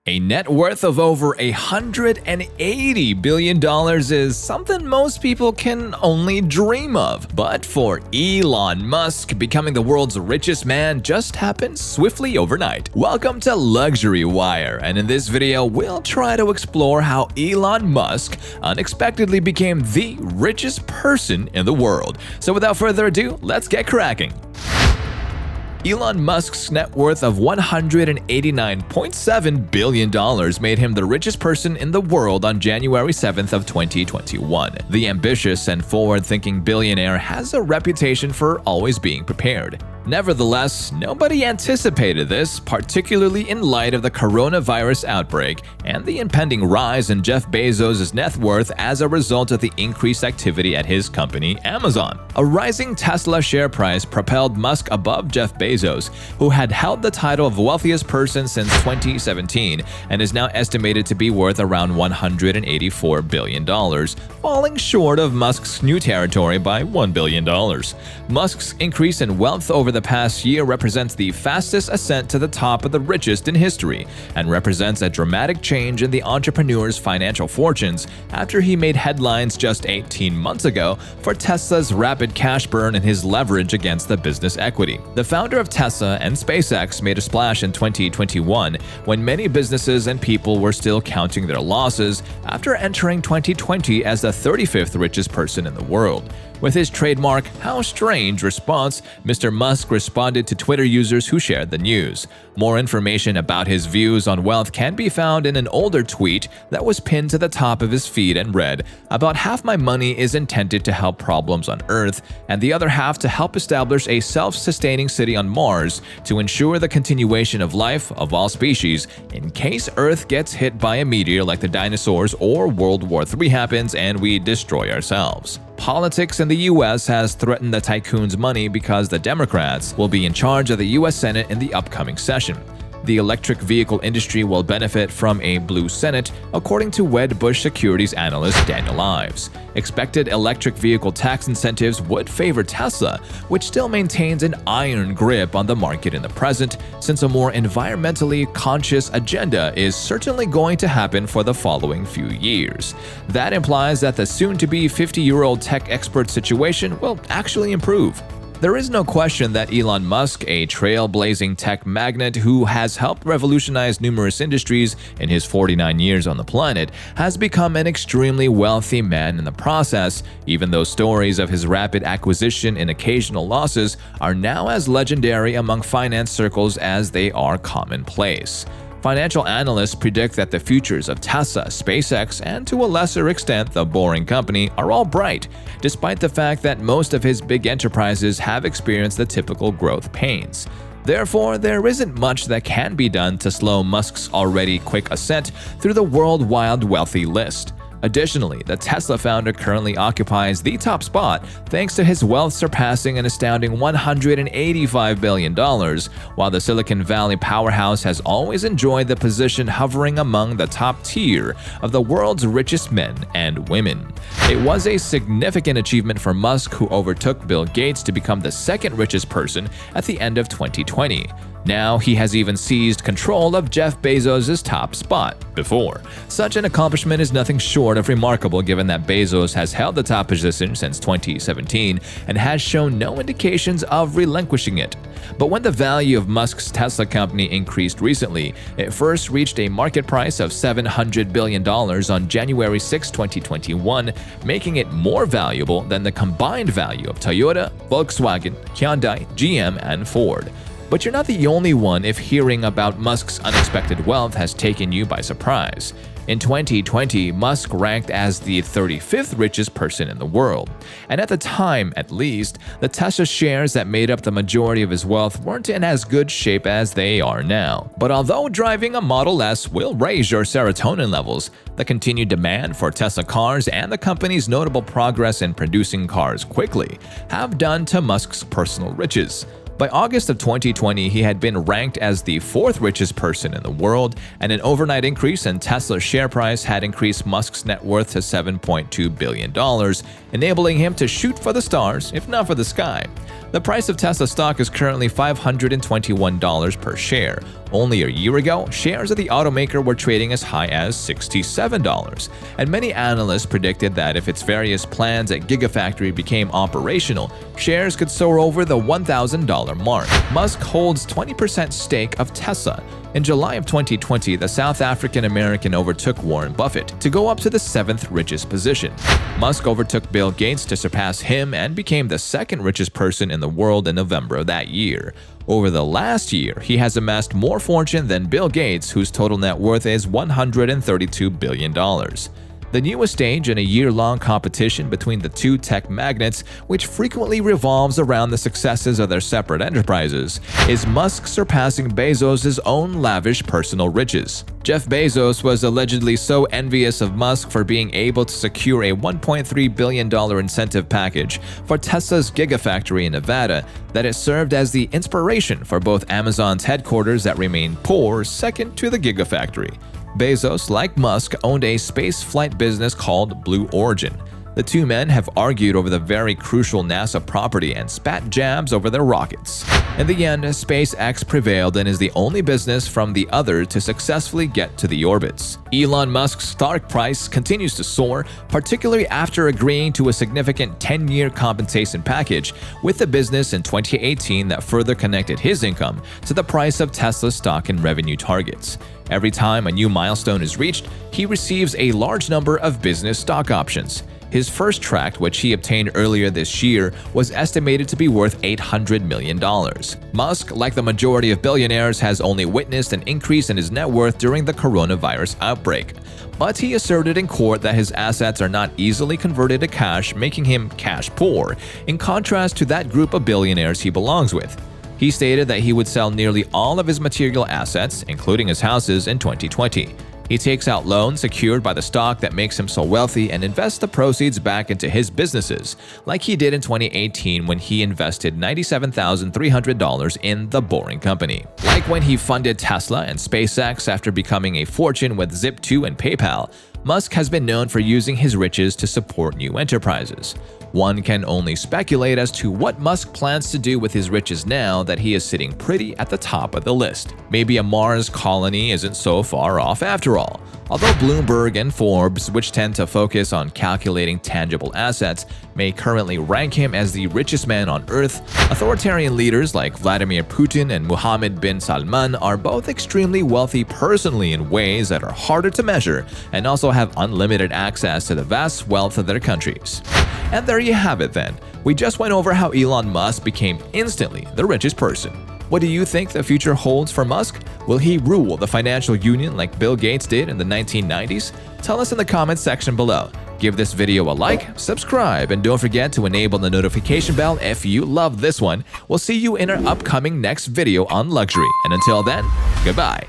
A net worth of over $180 billion is something most people can only dream of. But for Elon Musk, becoming the world's richest man just happened swiftly overnight. Welcome to Luxury Wire, and in this video, we'll try to explore how Elon Musk unexpectedly became the richest person in the world. So without further ado, let's get cracking. Elon Musk's net worth of $189.7 billion made him the richest person in the world on January 7th of 2021. The ambitious and forward-thinking billionaire has a reputation for always being prepared. Nevertheless, nobody anticipated this, particularly in light of the coronavirus outbreak and the impending rise in Jeff Bezos' net worth as a result of the increased activity at his company, Amazon. A rising Tesla share price propelled Musk above Jeff Bezos, who had held the title of wealthiest person since 2017 and is now estimated to be worth around $184 billion, falling short of Musk's new territory by $1 billion. Musk's increase in wealth over the past year represents the fastest ascent to the top of the richest in history and represents a dramatic change in the entrepreneur's financial fortunes after he made headlines just 18 months ago for Tesla's rapid cash burn and his leverage against the business equity. The founder of Tesla and Spacex made a splash in 2021 when many businesses and people were still counting their losses after entering 2020 as the 35th richest person in the world. With his trademark "How strange" response, Mr. Musk responded to Twitter users who shared the news. More information about his views on wealth can be found in an older tweet that was pinned to the top of his feed and read, "About half my money is intended to help problems on Earth, and the other half to help establish a self-sustaining city on Mars to ensure the continuation of life of all species in case Earth gets hit by a meteor like the dinosaurs or World War III happens and we destroy ourselves." Politics in the U.S. has threatened the tycoon's money because the Democrats will be in charge of the U.S. Senate in the upcoming session. The electric vehicle industry will benefit from a blue Senate, according to Wedbush securities analyst Daniel Ives. Expected electric vehicle tax incentives would favor Tesla, which still maintains an iron grip on the market in the present, since a more environmentally conscious agenda is certainly going to happen for the following few years. That implies that the soon-to-be 50-year-old tech expert situation will actually improve. There is no question that Elon Musk, a trailblazing tech magnate who has helped revolutionize numerous industries in his 49 years on the planet, has become an extremely wealthy man in the process, even though stories of his rapid acquisition and occasional losses are now as legendary among finance circles as they are commonplace. Financial analysts predict that the futures of Tesla, SpaceX, and to a lesser extent the Boring Company are all bright, despite the fact that most of his big enterprises have experienced the typical growth pains. Therefore, there isn't much that can be done to slow Musk's already quick ascent through the worldwide wealthy list. Additionally, the Tesla founder currently occupies the top spot thanks to his wealth surpassing an astounding $185 billion, while the Silicon Valley powerhouse has always enjoyed the position hovering among the top tier of the world's richest men and women. It was a significant achievement for Musk, who overtook Bill Gates to become the second richest person at the end of 2020. Now he has even seized control of Jeff Bezos' top spot before. Such an accomplishment is nothing short of remarkable given that Bezos has held the top position since 2017 and has shown no indications of relinquishing it. But when the value of Musk's Tesla company increased recently, it first reached a market price of $700 billion on January 6, 2021, making it more valuable than the combined value of Toyota, Volkswagen, Hyundai, GM, and Ford. But you're not the only one if hearing about Musk's unexpected wealth has taken you by surprise. In 2020, Musk ranked as the 35th richest person in the world. And at the time, at least, the Tesla shares that made up the majority of his wealth weren't in as good shape as they are now. But although driving a Model S will raise your serotonin levels, the continued demand for Tesla cars and the company's notable progress in producing cars quickly have done to Musk's personal riches. By August of 2020, he had been ranked as the fourth richest person in the world, and an overnight increase in Tesla's share price had increased Musk's net worth to $7.2 billion, enabling him to shoot for the stars, if not for the sky. The price of Tesla stock is currently $521 per share. Only a year ago, shares of the automaker were trading as high as $67, and many analysts predicted that if its various plans at Gigafactory became operational, shares could soar over the $1,000 mark. Musk holds 20% stake of Tesla. In July of 2020, the South African-American overtook Warren Buffett to go up to the 7th richest position. Musk overtook Bill Gates to surpass him and became the second richest person in the world in November of that year. Over the last year, he has amassed more fortune than Bill Gates, whose total net worth is $132 billion. The newest stage in a year-long competition between the two tech magnates, which frequently revolves around the successes of their separate enterprises, is Musk surpassing Bezos' own lavish personal riches. Jeff Bezos was allegedly so envious of Musk for being able to secure a $1.3 billion incentive package for Tesla's Gigafactory in Nevada that it served as the inspiration for both Amazon's headquarters that remained poor second to the Gigafactory. Bezos, like Musk, owned a space flight business called Blue Origin. The two men have argued over the very crucial NASA property and spat jabs over their rockets. In the end, Spacex prevailed and is the only business from the other to successfully get to the orbits. Elon Musk's stock price continues to soar, particularly after agreeing to a significant 10-year compensation package with the business in 2018 that further connected his income to the price of Tesla's stock and revenue targets. Every time a new milestone is reached, he receives a large number of business stock options. His first tract, which he obtained earlier this year, was estimated to be worth $800 million. Musk, like the majority of billionaires, has only witnessed an increase in his net worth during the coronavirus outbreak. But he asserted in court that his assets are not easily converted to cash, making him cash poor, in contrast to that group of billionaires he belongs with. He stated that he would sell nearly all of his material assets, including his houses, in 2020. He takes out loans secured by the stock that makes him so wealthy and invests the proceeds back into his businesses, like he did in 2018 when he invested $97,300 in The Boring Company. Like when he funded Tesla and SpaceX after becoming a fortune with Zip2 and PayPal, Musk has been known for using his riches to support new enterprises. One can only speculate as to what Musk plans to do with his riches now that he is sitting pretty at the top of the list. Maybe a Mars colony isn't so far off after all. Although Bloomberg and Forbes, which tend to focus on calculating tangible assets, may currently rank him as the richest man on Earth, authoritarian leaders like Vladimir Putin and Mohammed bin Salman are both extremely wealthy personally in ways that are harder to measure and also have unlimited access to the vast wealth of their countries. And there you have it then. We just went over how Elon Musk became instantly the richest person. What do you think the future holds for Musk? Will he rule the financial union like Bill Gates did in the 1990s? Tell us in the comments section below. Give this video a like, subscribe, and don't forget to enable the notification bell if you love this one. We'll see you in our upcoming next video on luxury. And until then, goodbye.